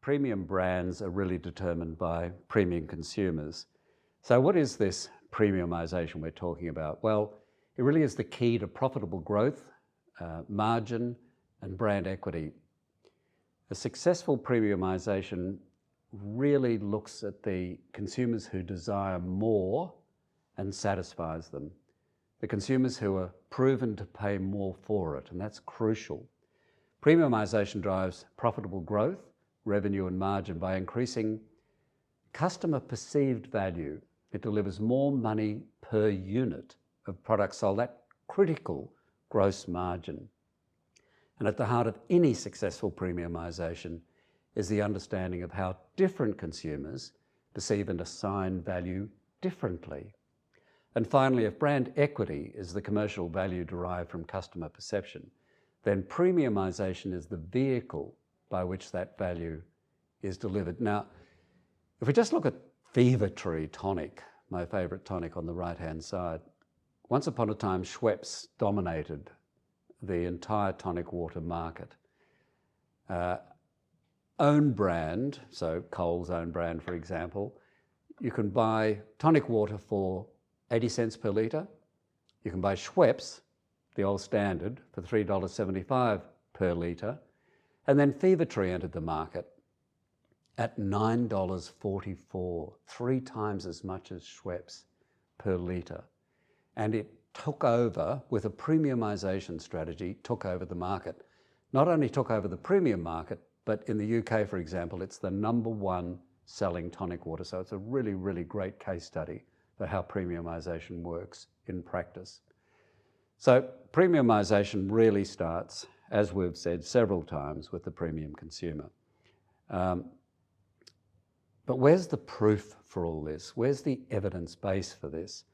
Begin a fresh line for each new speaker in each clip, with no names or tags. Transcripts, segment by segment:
premium brands are really determined by premium consumers. So what is this premiumisation we're talking about? Well, it really is the key to profitable growth, margin and brand equity. A successful premiumisation really looks at the consumers who desire more and satisfies them. The consumers who are proven to pay more for it, and that's crucial. Premiumisation drives profitable growth, revenue and margin by increasing customer perceived value. It delivers more money per unit of products sold, that critical gross margin. And at the heart of any successful premiumisation is the understanding of how different consumers perceive and assign value differently. And finally, if brand equity is the commercial value derived from customer perception, then premiumisation is the vehicle by which that value is delivered. Now, if we just look at Fever Tree tonic, my favourite tonic on the right-hand side, once upon a time Schweppes dominated the entire tonic water market. Own brand, so Coles own brand for example, you can buy tonic water for 80 cents per litre. You can buy Schweppes, the old standard, for $3.75 per litre. And then Fever Tree entered the market at $9.44, 3 times as much as Schweppes per litre. And it took over, with a premiumisation strategy, took over the market. Not only took over the premium market, but in the UK, for example, it's the #1 selling tonic water. So it's a really, really great case study for how premiumisation works in practice. So premiumisation really starts, as we've said several times, with the premium consumer. But where's the proof for all this? Where's the evidence base for this?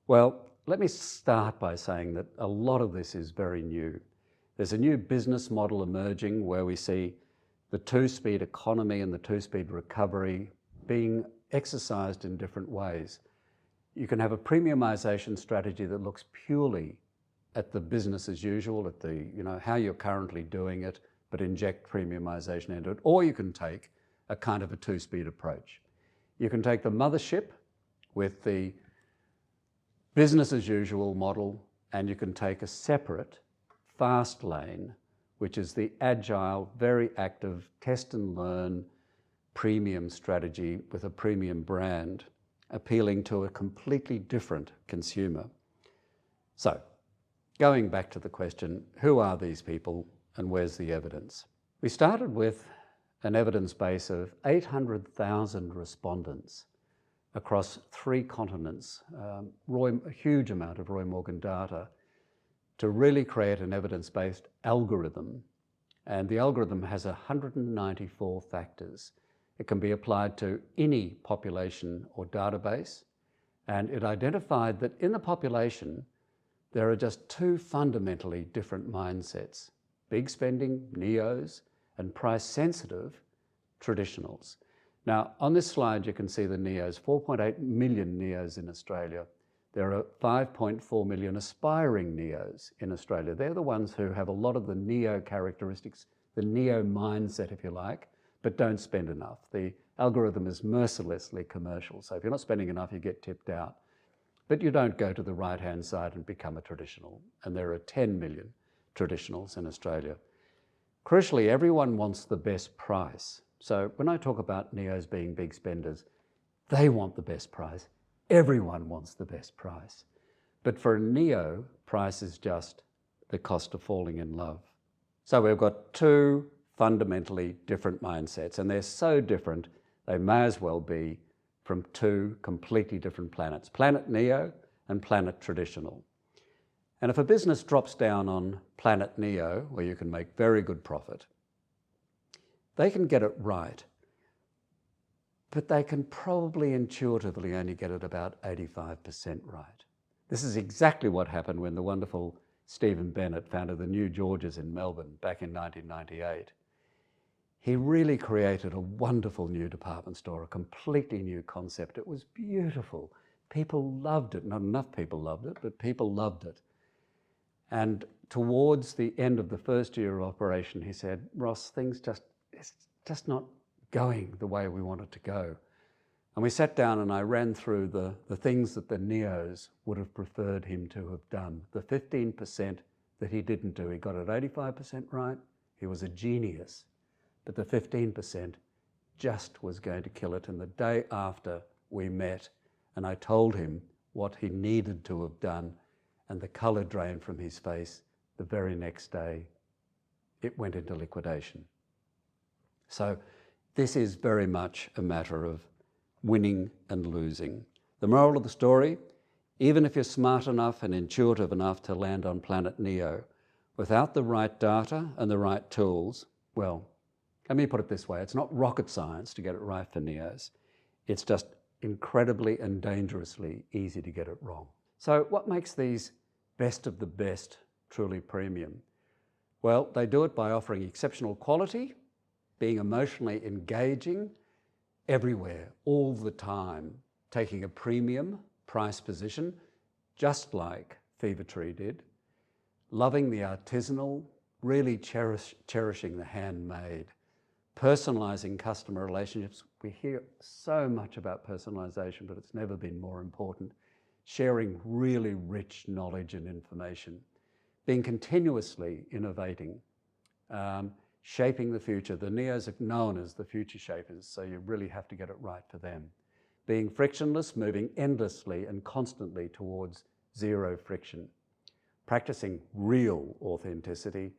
Well, let me start by saying that a lot of this is very new. There's a new business model emerging where we see the two-speed economy and the two-speed recovery being exercised in different ways. You can have a premiumisation strategy that looks purely at the business as usual, at the, how you're currently doing it, but inject premiumisation into it. Or you can take a kind of a two-speed approach. You can take the mothership with the business as usual model, and you can take a separate fast lane, which is the agile, very active, test and learn premium strategy with a premium brand, appealing to a completely different consumer. So, going back to the question, who are these people and where's the evidence? We started with an evidence base of 800,000 respondents across 3 continents, a huge amount of Roy Morgan data, to really create an evidence-based algorithm. And the algorithm has 194 factors. It can be applied to any population or database. And it identified that in the population, there are just 2 fundamentally different mindsets: big spending, neos, and price-sensitive traditionals. Now, on this slide, you can see the neos, 4.8 million neos in Australia. There are 5.4 million aspiring neos in Australia. They're the ones who have a lot of the neo characteristics, the neo mindset, if you like, but don't spend enough. The algorithm is mercilessly commercial. So if you're not spending enough, you get tipped out. But you don't go to the right-hand side and become a traditional. And there are 10 million traditionals in Australia. Crucially, everyone wants the best price. So when I talk about neos being big spenders, they want the best price. Everyone wants the best price. But for a neo, price is just the cost of falling in love. So we've got 2 fundamentally different mindsets, and they're so different, they may as well be from 2 completely different planets, planet neo and planet traditional. And if a business drops down on planet neo, where you can make very good profit, they can get it right, but they can probably intuitively only get it about 85% right. This is exactly what happened when the wonderful Stephen Bennett founded the New George's in Melbourne back in 1998. He really created a wonderful new department store, a completely new concept. It was beautiful. People loved it. Not enough people loved it, but people loved it. And towards the end of the first year of operation, he said, Ross, it's just not going the way we want it to go. And we sat down and I ran through the things that the Neos would have preferred him to have done. The 15% that he didn't do. He got it 85% right. He was a genius. But the 15% just was going to kill it. And the day after we met and I told him what he needed to have done and the colour drained from his face, the very next day it went into liquidation. So this is very much a matter of winning and losing. The moral of the story, even if you're smart enough and intuitive enough to land on Planet Neo, without the right data and the right tools, well, let me put it this way, it's not rocket science to get it right for Neos. It's just incredibly and dangerously easy to get it wrong. So what makes these best of the best truly premium? Well, they do it by offering exceptional quality, being emotionally engaging everywhere, all the time, taking a premium price position, just like Fever Tree did, loving the artisanal, really cherishing the handmade, personalising customer relationships. We hear so much about personalisation, but it's never been more important. Sharing really rich knowledge and information, being continuously innovating, shaping the future. The Neos are known as the future shapers, so you really have to get it right for them. Being frictionless, moving endlessly and constantly towards zero friction. Practicing real authenticity,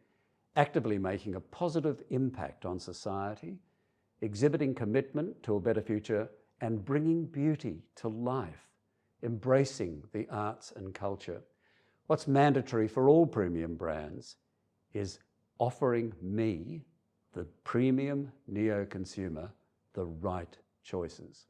actively making a positive impact on society, exhibiting commitment to a better future, and bringing beauty to life, embracing the arts and culture. What's mandatory for all premium brands is offering me, the premium Neo consumer, the right choices.